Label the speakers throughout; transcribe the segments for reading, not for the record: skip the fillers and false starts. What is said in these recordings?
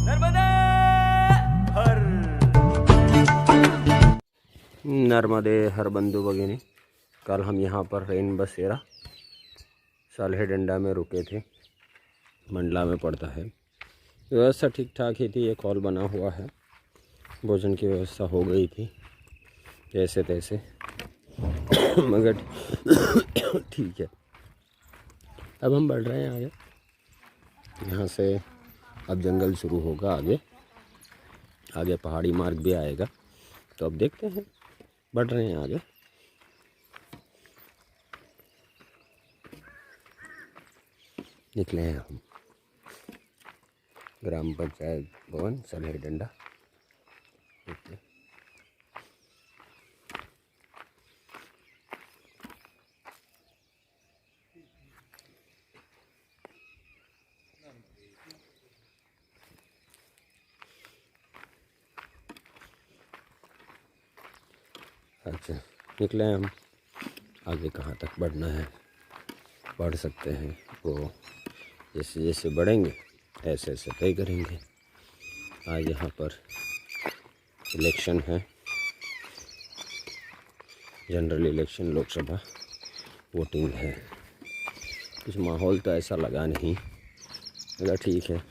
Speaker 1: नर्मदे हर
Speaker 2: नर्मदे हर बंधु भगिनी। कल हम यहाँ पर रेन बसेरा साल्हे डंडा में रुके थे। मंडला में पड़ता है। व्यवस्था ठीक ठाक ही थी। एक हॉल बना हुआ है, भोजन की व्यवस्था हो गई थी जैसे तैसे मगर ठीक है। अब हम बढ़ रहे हैं आगे। यहाँ से अब जंगल शुरू होगा, आगे पहाड़ी मार्ग भी आएगा। तो अब देखते हैं, बढ़ रहे हैं आगे। निकले हैं हम ग्राम पंचायत भवन साल्हे डंडा। अच्छा, निकले हैं हम। आगे कहाँ तक बढ़ना है, बढ़ सकते हैं। वो जैसे जैसे बढ़ेंगे ऐसे ऐसे तय करेंगे। आज यहाँ पर इलेक्शन है, जनरल इलेक्शन, लोकसभा वोटिंग है। कुछ माहौल तो ऐसा लगा नहीं, मगर ठीक है।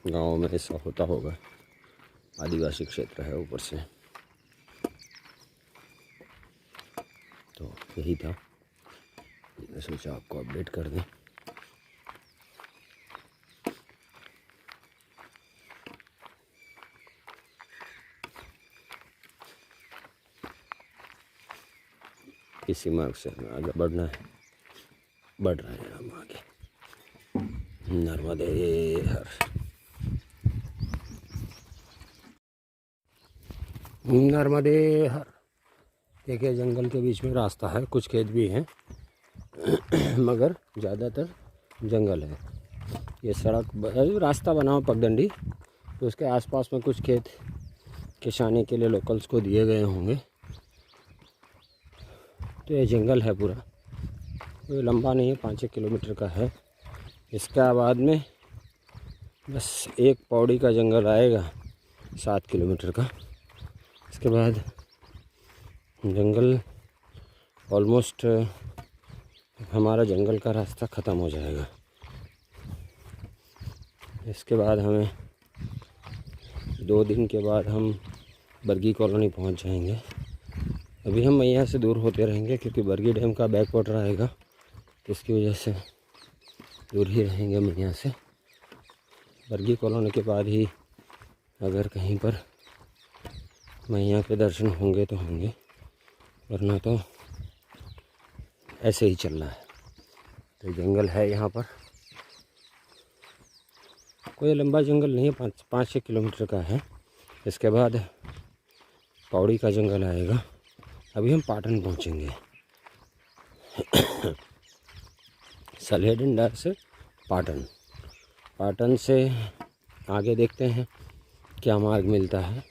Speaker 2: गांव में ऐसा होता होगा, आदिवासी क्षेत्र है ऊपर से। तो यही था, मैं सोचा आपको अपडेट कर दें। इसी मार्ग से हमें आगे बढ़ना है। बढ़ रहे हैं हम आगे। नर्मदे हर। नर्मदे हर। देखिए, जंगल के बीच में रास्ता है, कुछ खेत भी हैं मगर ज़्यादातर जंगल है। ये सड़क रास्ता बना हो पगडंडी, तो उसके आसपास में कुछ खेत किसानी के लिए लोकल्स को दिए गए होंगे। तो ये जंगल है पूरा, ये लंबा नहीं है, 5-6 किलोमीटर का है। इसका बाद में बस एक पौड़ी का जंगल आएगा 7 किलोमीटर का। इसके बाद जंगल ऑलमोस्ट हमारा जंगल का रास्ता ख़त्म हो जाएगा। इसके बाद हमें 2 दिन के बाद हम बरगी कॉलोनी पहुंच जाएंगे। अभी हम मैया से दूर होते रहेंगे क्योंकि बरगी डैम का बैक वाटर आएगा, तो इसकी वजह से दूर ही रहेंगे मैया से। बरगी कॉलोनी के बाद ही अगर कहीं पर मैया के दर्शन होंगे तो होंगे, वरना तो ऐसे ही चलना है। तो जंगल है यहाँ पर, कोई लंबा जंगल नहीं है, 5-6 किलोमीटर का है। इसके बाद पौड़ी का जंगल आएगा। अभी हम पाटन पहुँचेंगे साल्हे डंडा से पाटन से आगे देखते हैं क्या मार्ग मिलता है,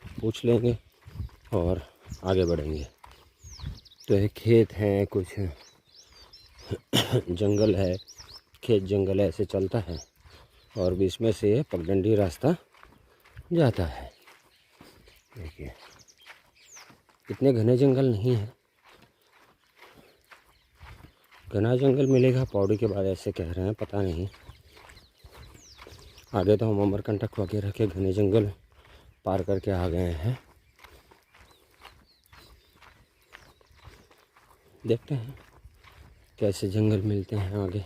Speaker 2: पूछ लेंगे और आगे बढ़ेंगे। तो ये खेत हैं, कुछ जंगल है, खेत जंगल ऐसे चलता है और बीच में से पगडंडी रास्ता जाता है। देखिए, इतने घने जंगल नहीं है। घना जंगल मिलेगा पौड़ी के बाद, ऐसे कह रहे हैं, पता नहीं। आगे तो हम अमरकंटक वगैरह के घने जंगल पार करके आ गए हैं। देखते हैं कैसे जंगल मिलते हैं आगे।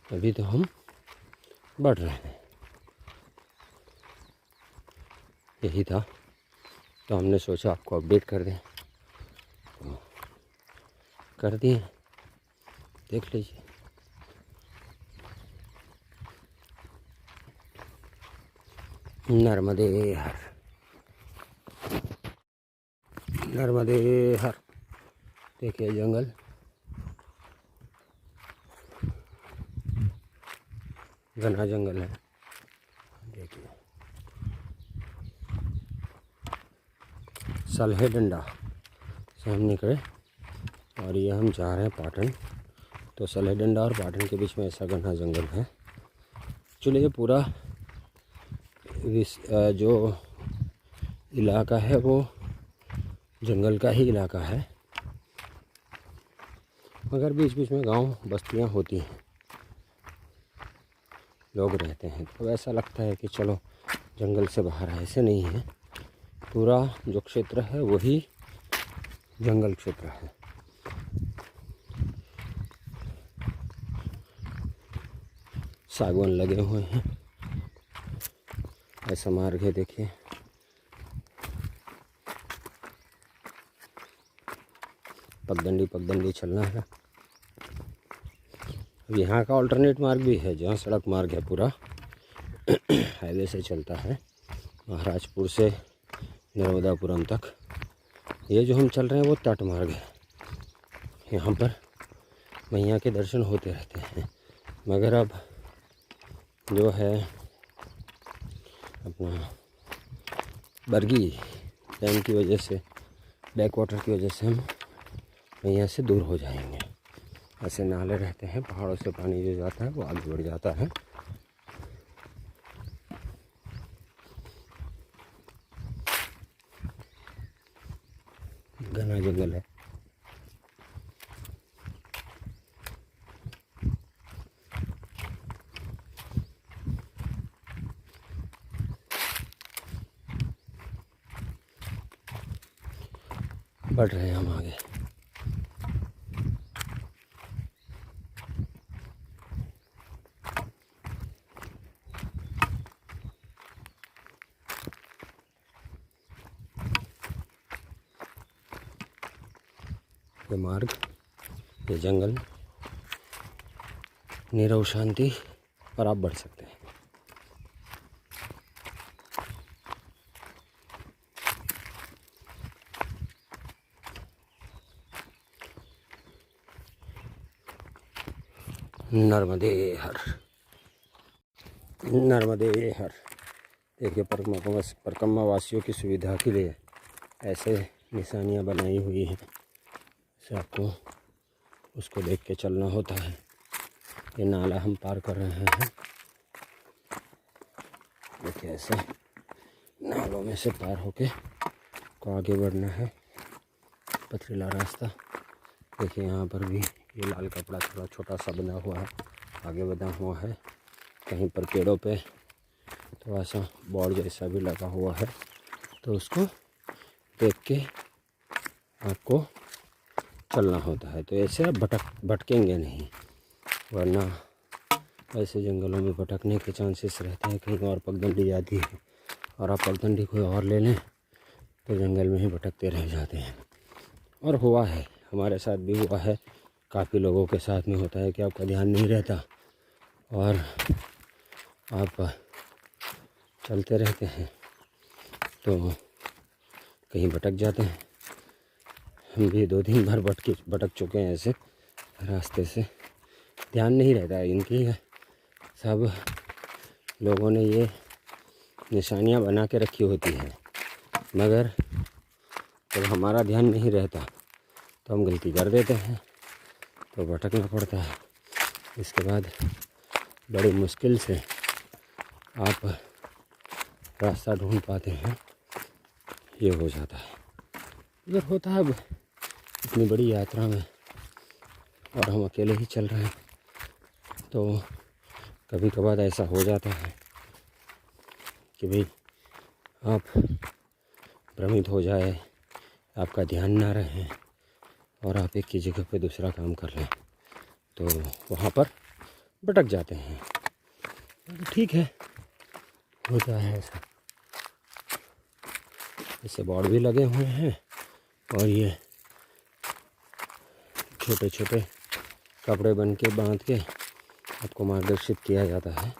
Speaker 2: अभी तो हम बढ़ रहे हैं। यही था, तो हमने सोचा आपको अपडेट कर दें, तो कर दिए। देख लीजिए। नर्मदे हर। नर्मदे हर। देखिए जंगल, घना जंगल है। देखिए, साल्हे डंडा से हम निकले और ये हम जा रहे हैं पाटन। तो साल्हे डंडा और पाटन के बीच में ऐसा घना जंगल है। एक्चुअली ये पूरा जो इलाका है वो जंगल का ही इलाका है, मगर बीच बीच में गांव बस्तियां होती हैं, लोग रहते हैं, तो ऐसा लगता है कि चलो जंगल से बाहर है। ऐसे नहीं है, पूरा जो क्षेत्र है वही जंगल क्षेत्र है। सागवान लगे हुए हैं, ऐसा मार्ग है, देखिए। पगडंडी चलना है। अब यहाँ का अल्टरनेट मार्ग भी है, जहाँ सड़क मार्ग है पूरा हाईवे से चलता है महाराजपुर से नर्मदापुरम तक। ये जो हम चल रहे हैं वो तट मार्ग है। यहाँ पर मैया के दर्शन होते रहते हैं, मगर अब जो है अपना बरगी डैम की वजह से, बैक वाटर की वजह से हम मैया से दूर हो जाएंगे। ऐसे नाले रहते हैं, पहाड़ों से पानी जो जाता है वो आगे बढ़ जाता है। घना जंगल है। बढ़ रहे हैं हम आगे। ये मार्ग, ये जंगल, नीरव शांति, और आप बढ़ सकते हैं। नर्मदे हर, नर्मदे हर। देखिए, परिक्रमा वासियों की सुविधा के लिए ऐसे निशानियां बनाई हुई हैं, से आपको उसको देख के चलना होता है। ये नाला हम पार कर रहे हैं, देखिए ऐसे नालों में से पार होके को आगे बढ़ना है। पथरीला रास्ता। देखिए यहाँ पर भी ये लाल कपड़ा थोड़ा छोटा सा बना हुआ है, आगे बढ़ा हुआ है। कहीं पर पेड़ों पे थोड़ा सा बोर्ड जैसा भी लगा हुआ है, तो उसको देख के आपको चलना होता है। तो ऐसे आप भटकेंगे नहीं, वरना ऐसे जंगलों में भटकने के चांसेस रहते हैं। कहीं और पगडंडी जाती है और आप पगडंडी कोई और ले लें तो जंगल में ही भटकते रह जाते हैं। और हुआ है, हमारे साथ भी हुआ है, काफ़ी लोगों के साथ में होता है कि आपका ध्यान नहीं रहता और आप चलते रहते हैं तो कहीं भटक जाते हैं। हम भी 2-3 बार भटक चुके हैं ऐसे रास्ते से, ध्यान नहीं रहता है इनकी। सब लोगों ने ये निशानियां बना के रखी होती हैं, मगर जब हमारा ध्यान नहीं रहता तो हम गलती कर देते हैं, तो भटकना पड़ता है। इसके बाद बड़ी मुश्किल से आप रास्ता ढूंढ पाते हैं, ये हो जाता है। इधर होता है अब इतनी बड़ी यात्रा में और हम अकेले ही चल रहे हैं, तो कभी कभार ऐसा हो जाता है कि भाई आप भ्रमित हो जाए, आपका ध्यान ना रहे और आप एक की जगह पे दूसरा काम कर लें, तो वहाँ पर भटक जाते हैं। तो ठीक है, होता है ऐसा। इससे बोर्ड भी लगे हुए हैं और ये छोटे छोटे कपड़े बन के बांध के आपको मार्गदर्शित किया जाता है।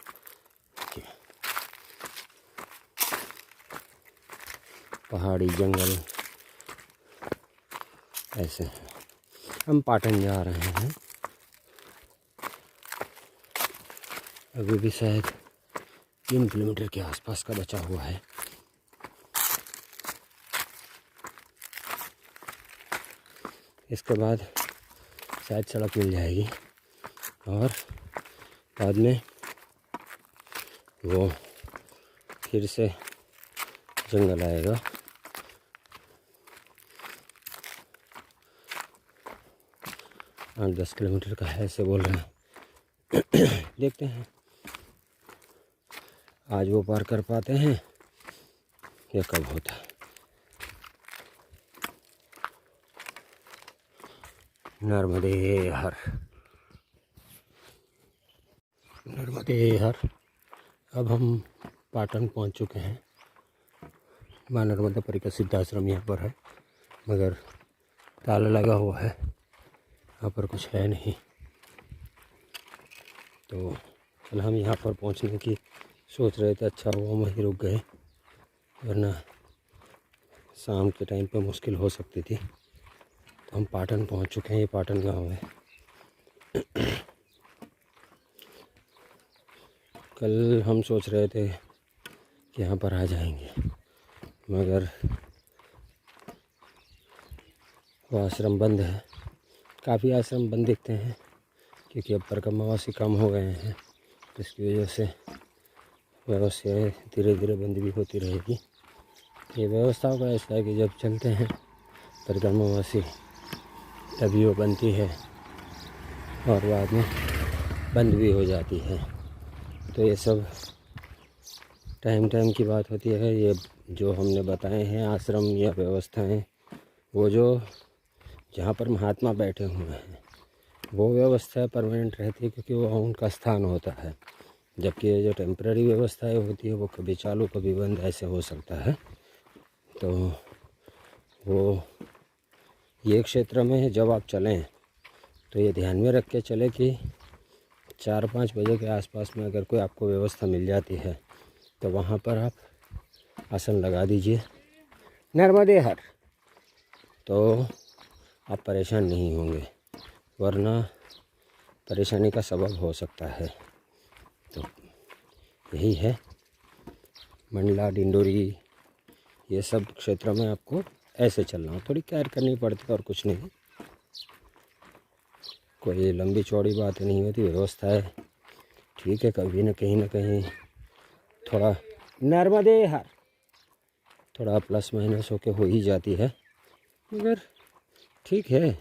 Speaker 2: पहाड़ी जंगल ऐसे हैं। हम पाटन जा रहे हैं, अभी भी शायद 3 किलोमीटर के आसपास का बचा हुआ है। इसके बाद शायद सड़क मिल जाएगी और बाद में वो फिर से जंगल आएगा। 8-10 किलोमीटर का है ऐसे बोल रहे हैं। देखते हैं आज वो पार कर पाते हैं या कब होता है। नर्मदे हर, नर्मदे हर। अब हम पाटन पहुंच चुके हैं। माँ नर्मदा परी का सिद्धाश्रम यहाँ पर है, मगर ताला लगा हुआ है, यहाँ पर कुछ है नहीं। तो कल हम यहाँ पर पहुँचने की सोच रहे थे, अच्छा हुआ वहीं रुक गए, वरना शाम के टाइम पे मुश्किल हो सकती थी। तो हम पाटन पहुँच चुके हैं, ये पाटन गांव है। कल हम सोच रहे थे कि यहाँ पर आ जाएंगे, मगर वो आश्रम बंद है। काफ़ी आश्रम बंद दिखते हैं क्योंकि अब परिक्रमावासी कम हो गए हैं, इसकी वजह से व्यवस्था धीरे धीरे बंद भी होती रहेगी। ये व्यवस्थाओं का ऐसा है कि जब चलते हैं परिक्रमावासी तभी वो बनती है और बाद में बंद भी हो जाती है। तो ये सब टाइम की बात होती है। ये जो हमने बताए हैं आश्रम या व्यवस्थाएं, वो जो जहाँ पर महात्मा बैठे हुए हैं वो व्यवस्था परमानेंट रहती है क्योंकि वो उनका स्थान होता है। जबकि ये जो टेम्पररी व्यवस्थाएं होती है वो कभी चालू कभी बंद ऐसे हो सकता है। तो वो ये क्षेत्र में जब आप चलें तो ये ध्यान में रख के चले कि 4-5 बजे के आसपास में अगर कोई आपको व्यवस्था मिल जाती है तो वहाँ पर आप आसन लगा दीजिए नर्मदे हर, तो आप परेशान नहीं होंगे, वरना परेशानी का सबब हो सकता है। तो यही है, मंडला डिंडोरी ये सब क्षेत्र में आपको ऐसे चलना, थोड़ी केयर करनी पड़ती है और कुछ नहीं। कोई लंबी चौड़ी बात नहीं होती, व्यवस्था है ठीक है। कभी न कहीं थोड़ा नर्मदे हर थोड़ा प्लस माइनस होके हो ही जाती है, मगर ठीक है,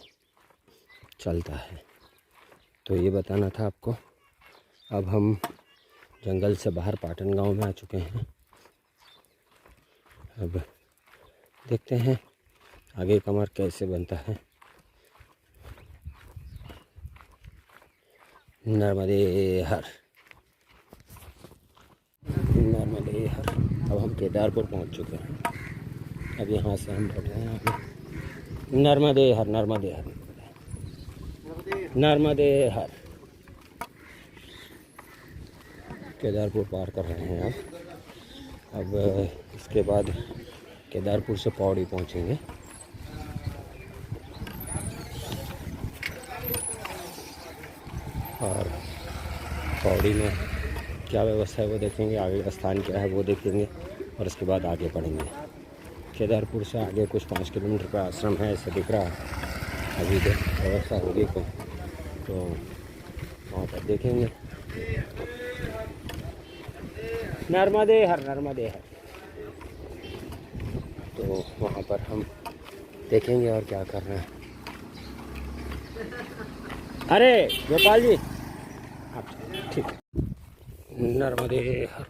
Speaker 2: चलता है। तो ये बताना था आपको। अब हम जंगल से बाहर पाटन गांव में आ चुके हैं। अब देखते हैं आगे का मार्ग कैसे बनता है। नर्मदे हर, नर्मदे हर। अब हम केदारपुर पहुंच चुके हैं। अब यहाँ से हम बैठ रहे हैं नर्मदे हर, नर्मदे हर, नर्मदे हर। केदारपुर पार कर रहे हैं अब इसके बाद केदारपुर से पौड़ी पहुंचेंगे। और पौड़ी में क्या व्यवस्था है वो देखेंगे, आगे का स्थान क्या है वो देखेंगे और उसके बाद आगे बढ़ेंगे। केदारपुर से आगे कुछ 5 किलोमीटर का आश्रम है ऐसा दिख रहा है। अभी तो व्यवस्था होगी तो वहाँ पर देखेंगे। नर्मदे हर, नर्मदे हर। तो वहाँ पर हम देखेंगे और क्या करना है। अरे गोपाल जी, ठीक है। नर्मदे हर।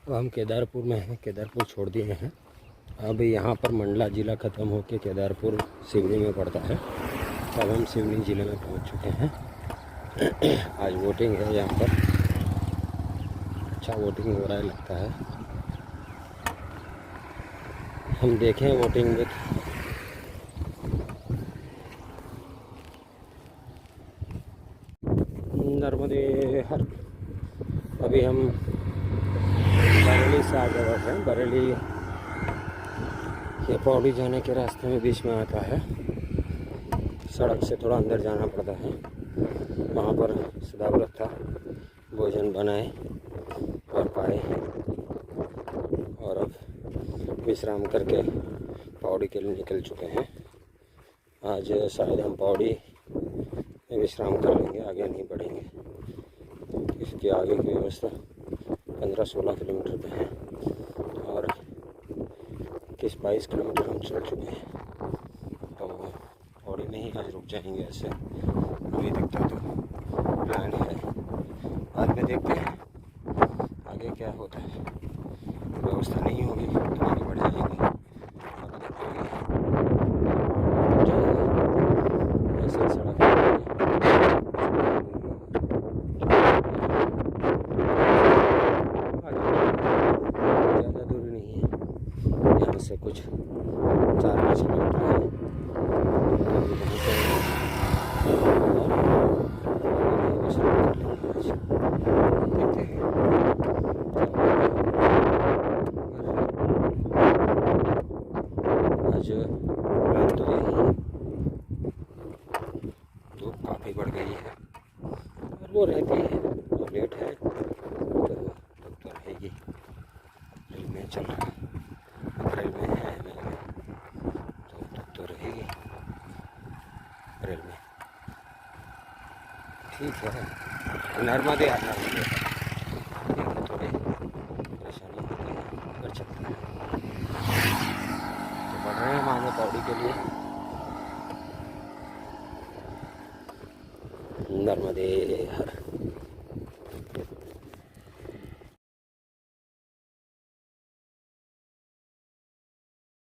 Speaker 2: अब हम केदारपुर में हैं, केदारपुर छोड़ दिए हैं। अब यहाँ पर मंडला ज़िला ख़त्म होकर केदारपुर सिवनी में पड़ता है। अब हम सिवनी ज़िले में पहुँच चुके हैं। आज वोटिंग है यहाँ पर, अच्छा वोटिंग हो रहा है लगता है। हम देखें वोटिंग में नर्मदे हर। अभी हम बरेली से आगे बढ़ रहे हैं। बरेली ये पौड़ी जाने के रास्ते में बीच में आता है, सड़क से थोड़ा अंदर जाना पड़ता है। वहाँ पर सदाव्रत था, भोजन बनाए और पाए और अब विश्राम करके पौड़ी के लिए निकल चुके हैं। आज शायद हम पौड़ी में विश्राम कर लेंगे, आगे नहीं बढ़ेंगे। इसके आगे की व्यवस्था 15-16 किलोमीटर पे हैं और 21-22 किलोमीटर हम चल चुके हैं। तो पौड़ी में ही आज रुक जाएंगे ऐसे अभी तक तो प्लान है। बाद में देखते हैं आगे क्या होता है। व्यवस्था नहीं होगी तो आगे बढ़ जाएंगे। अभी देखोगे ऐसे सड़क ज़्यादा दूरी नहीं है, यहाँ से कुछ 4-5 किलोमीटर है। देखते हैं आज प्लान तो यही है। धूप काफ़ी बढ़ गई है और वो रहती है और लेट है तो रहेगी। रेल में चल रहा है, रेल में है तो रहेगी रेल में। ठीक है, नर्मदे नर्मदे थोड़ी परेशानी होती है अगर चलता है तो बढ़ रहे हैं हम आगे पौड़ी के लिए। नर्मदे हर